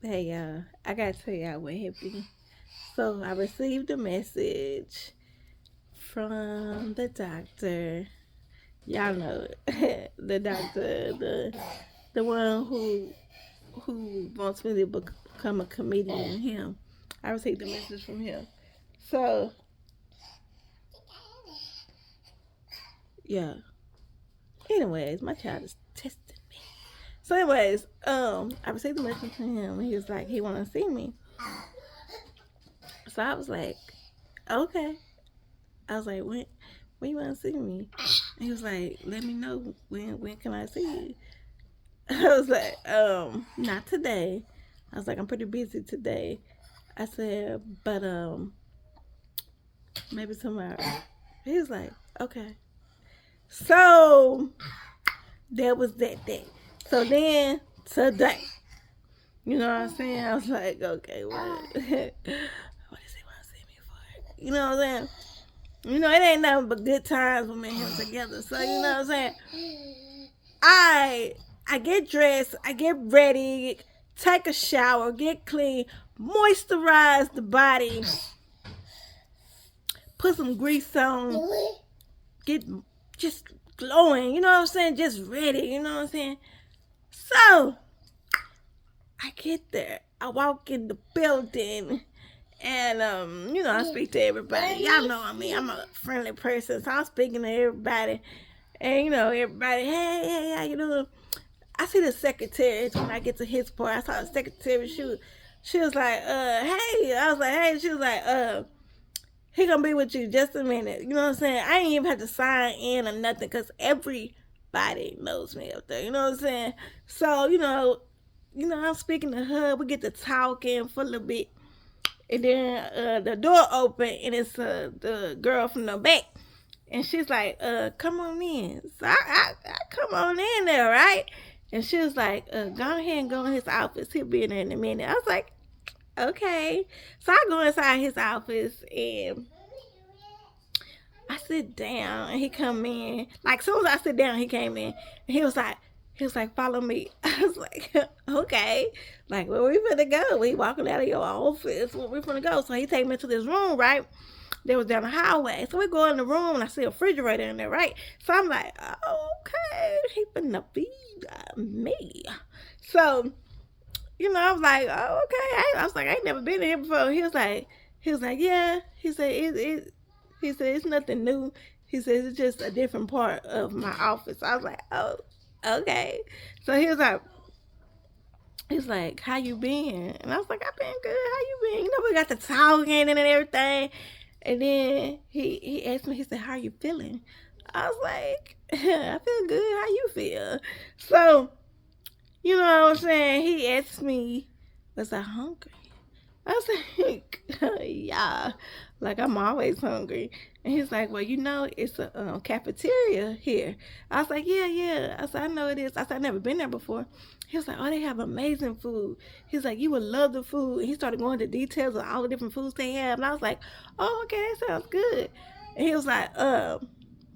Hey y'all, I gotta tell y'all what happened. So I received a message from the doctor. Y'all know it. The doctor, the one who wants me to become a comedian. Him. I received a message from him. So yeah. Anyways, my child is testing me. So anyways, I received a message from him. He was like, he want to see me. So I was like, okay. I was like, when you want to see me? And he was like, let me know when can I see you? I was like, not today. I was like, I'm pretty busy today. I said, but maybe tomorrow. He was like, okay. So that was that day. So then today, you know what I'm saying? I was like, okay, what does he want to see me for? You know what I'm saying? You know, it ain't nothing but good times when me and him together. So you know what I'm saying? I I get dressed, I get ready, take a shower, get clean, moisturize the body, put some grease on, get just glowing, you know what I'm saying? Just ready, you know what I'm saying? So I get there. I walk in the building and you know, I speak to everybody. Y'all know I'm a friendly person, so I'm speaking to everybody. And you know, everybody, hey, how you doing? I see the secretary when I get to his part. I saw the secretary. She was like, hey. I was like, hey. She was like, he gonna be with you just a minute. You know what I'm saying? I ain't even have to sign in or nothing because everybody knows me up there. You know what I'm saying? So I'm speaking to her. We get to talking for a little bit, and then the door open, and it's the girl from the back. And she's like, come on in. So I come on in there, right? And she was like, go ahead and go in his office. He'll be in there in a minute. I was like, okay. So I go inside his office and I sit down and he come in. Like, as soon as I sit down, he came in. And he was like, follow me. I was like, okay. Like, where we finna go? We walking out of your office. Where we finna go? So he take me to this room, right? That was down the highway. So we go in the room and I see a refrigerator in there, right? So I'm like, okay, he finna feed me. So, I was like, oh, okay. I was like, I ain't never been in here before. He was like, yeah. He said, it's nothing new. He said, it's just a different part of my office. I was like, oh, okay. So he's like, how you been? And I was like, I've been good. How you been? We got the talking and everything. And then he asked me, he said, how you feeling? I was like, I feel good. How you feel? So, you know what I'm saying? He asked me, was I hungry? I was like, yeah, like I'm always hungry. And he's like, well, it's a cafeteria here. I was like, yeah, yeah. I said, I know it is. I said, I've never been there before. He was like, oh, they have amazing food. He's like, you would love the food. And he started going into details of all the different foods they have. And I was like, oh, okay, that sounds good. And he was like, well,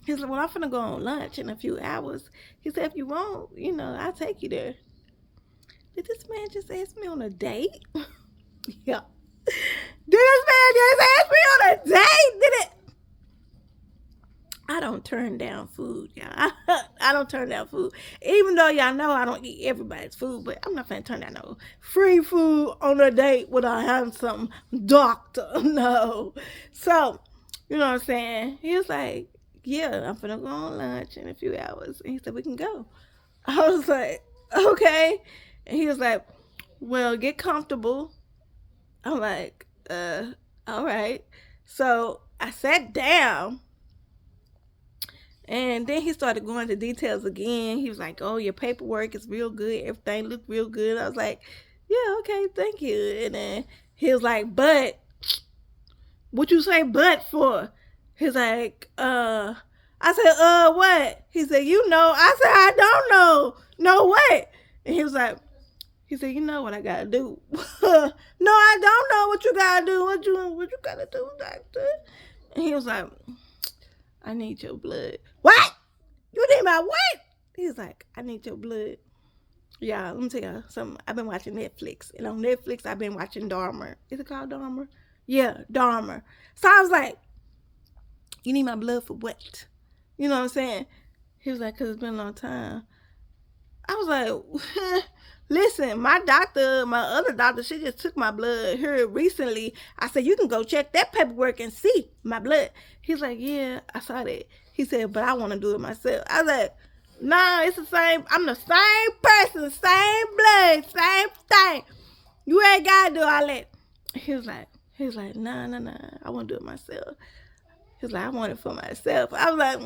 I'm finna go on lunch in a few hours. He said, if you want, I'll take you there. Did this man just ask me on a date? Yeah. Did this man just ask me on a date? Did it? I don't turn down food, y'all. I don't turn down food. Even though y'all know I don't eat everybody's food, but I'm not finna turn down no free food on a date with a handsome doctor. No. So, you know what I'm saying? He was like, yeah, I'm finna go on lunch in a few hours. And he said, we can go. I was like, okay. And he was like, well, get comfortable. I'm like, all right. So I sat down and then he started going into details again. He was like, oh, your paperwork is real good. Everything looked real good. I was like, yeah, okay, thank you. And then he was like, but what you say but for? He's like, I said, what? He said, you know. I said, I don't know. No, what? And he said, you know what I gotta do. No, I don't know what you gotta do. What you gotta do, doctor? And he was like, I need your blood. What? You need my what? He was like, I need your blood. Yeah, let me tell you something. I've been watching Netflix, and on Netflix, I've been watching Dahmer. Is it called Dahmer? Yeah, Dahmer. So I was like, "You need my blood for what?" You know what I'm saying? He was like, "Cause it's been a long time." I was like, "Listen, my doctor, my other doctor, she just took my blood here recently." I said, "You can go check that paperwork and see my blood." He's like, "Yeah, I saw that." He said, "But I want to do it myself." I was like, "Nah, it's the same. I'm the same person, same blood, same thing. You ain't gotta do all that." He was like, "Nah, nah, nah. I want to do it myself." He was like, "I want it for myself." I was like,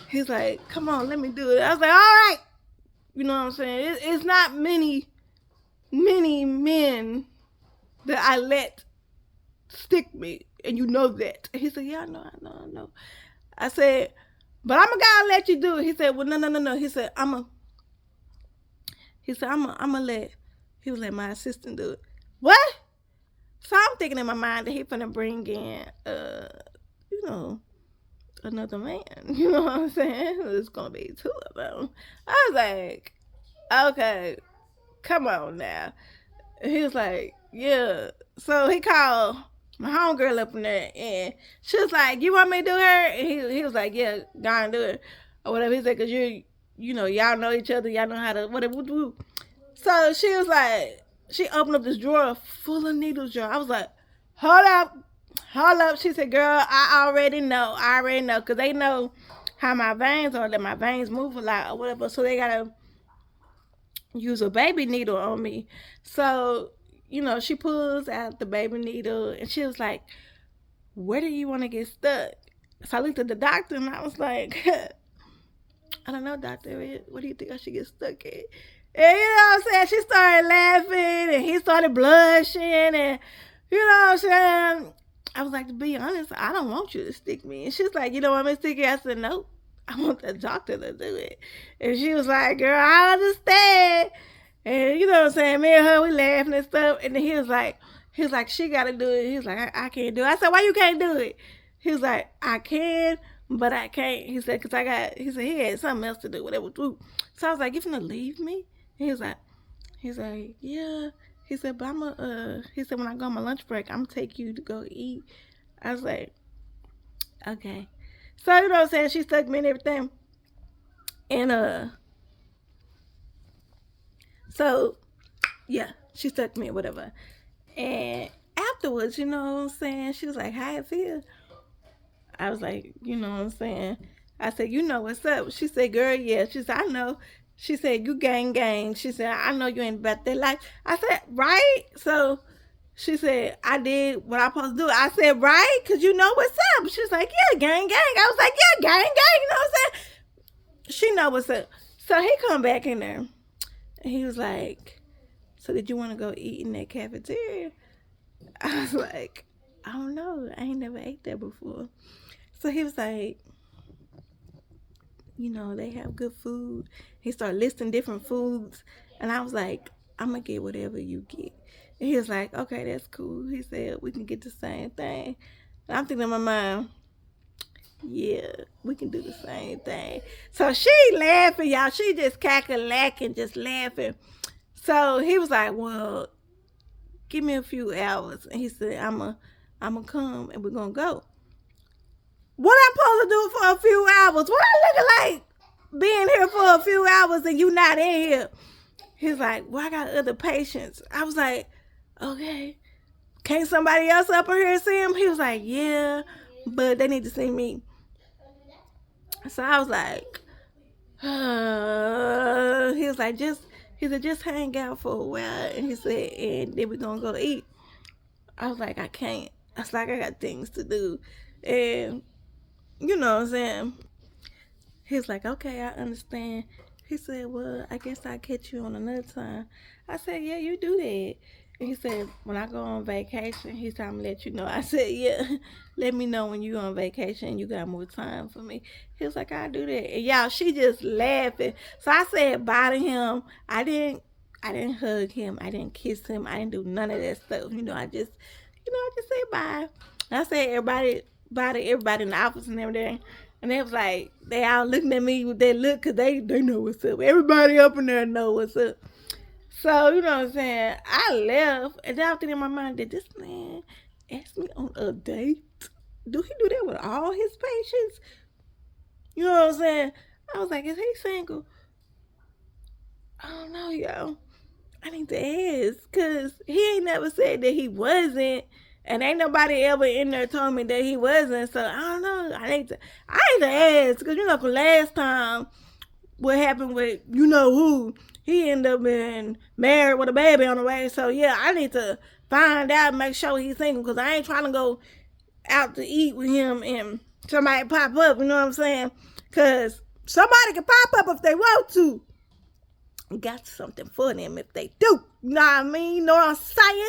He's like, "Come on, let me do it." I was like, "All right." You know what I'm saying? It's not many men that I let stick me, and you know that. He said, "Yeah, I know." I said, "But I'm gonna let you do it." He said, "Well, no." He said, I'm gonna let." He was like, "My assistant do it." What? So I'm thinking in my mind that he finna bring in, you know, another man. You know what I'm saying? It's gonna be two of them. I was like, "Okay, come on now." He was like, "Yeah." So he called my homegirl up in there, and she was like, "You want me to do her?" And he was like, "Yeah, go and do it," or whatever. He said, "Cause you know, y'all know each other, y'all know how to whatever." So she was like, she opened up this drawer full of needles, jar. I was like, "Hold up, hold up." She said, "Girl, I already know, cause they know how my veins are, that my veins move a lot or whatever, so they gotta use a baby needle on me." So, you know, she pulls out the baby needle and she was like, "Where do you want to get stuck?" So I looked at the doctor and I was like, "I don't know, doctor. What do you think I should get stuck at?" And you know what I'm saying? She started laughing and he started blushing and you know what I'm saying? I was like, "To be honest, I don't want you to stick me." And she's like, "You don't want me to stick you?" I said, "Nope. I want the doctor to do it." And she was like, "Girl, I understand." And you know what I'm saying? Me and her, we laughing and stuff. And then he was like, "She gotta do it." He was like, I can't do it." I said, "Why you can't do it?" He was like, "I can, but I can't." He said, "Cause he said he had something else to do, whatever. So I was like, "You finna leave me?" He was like, "Yeah." He said, "But he said, when I go on my lunch break, I'm gonna take you to go eat." I was like, "Okay." So, you know what I'm saying? She stuck me and everything. And, so, yeah, she stuck me or whatever. And afterwards, you know what I'm saying? She was like, "How it feel?" I was like, "You know what I'm saying?" I said, "You know what's up?" She said, "Girl, yeah." She said, "I know." She said, "You gang." She said, "I know you ain't about that life." I said, "Right?" So she said, "I did what I supposed to do." I said, "Right? Because you know what's up." She was like, "Yeah, gang." I was like, "Yeah, gang." You know what I'm saying? She know what's up. So he come back in there. And he was like, "So did you want to go eat in that cafeteria?" I was like, "I don't know. I ain't never ate there before." So he was like, "You know, they have good food." He started listing different foods. And I was like, "I'm going to get whatever you get." And he was like, "Okay, that's cool." He said, "We can get the same thing." And I'm thinking in my mind, "Yeah, we can do the same thing." So she laughing, y'all. She just cackling, just laughing. So he was like, "Well, give me a few hours." And he said, I'm gonna come and we're gonna go. What I'm supposed to do for a few hours? What I looking like being here for a few hours and you not in here? He's like, "Well, I got other patients." I was like, "Okay. Can't somebody else up in here see him?" He was like, "Yeah, but they need to see me." So I was like, he was like, just hang out for a while. And he said, "And then we're gonna go eat." I was like, "I can't." I was like, "I got things to do." And you know what I'm saying? He's like, "Okay, I understand." He said, "Well, I guess I'll catch you on another time." I said, "Yeah, you do that." And he said, "When I go on vacation," he said, "I'm going to let you know." I said, "Yeah, let me know when you on vacation and you got more time for me." He was like, "I'll do that." And y'all, she just laughing. So I said bye to him. I didn't hug him. I didn't kiss him. I didn't do none of that stuff. I just said bye. I said everybody, bye to everybody in the office and everything. And they was like, they all looking at me with that look because they know what's up. Everybody up in there know what's up. So, you know what I'm saying? I left, and then I was thinking in my mind, did this man ask me on a date? Do he do that with all his patients? You know what I'm saying? I was like, is he single? I don't know, yo. I need to ask, because he ain't never said that he wasn't. And ain't nobody ever in there told me that he wasn't. So, I don't know. I need to ask, because, you know, for last time, what happened with you know who, he ended up being married with a baby on the way. So yeah, I need to find out and make sure he's single, because I ain't trying to go out to eat with him and somebody pop up, you know what I'm saying? Because somebody can pop up if they want to. Got something for them if they do. You know what I mean? You know what I'm saying?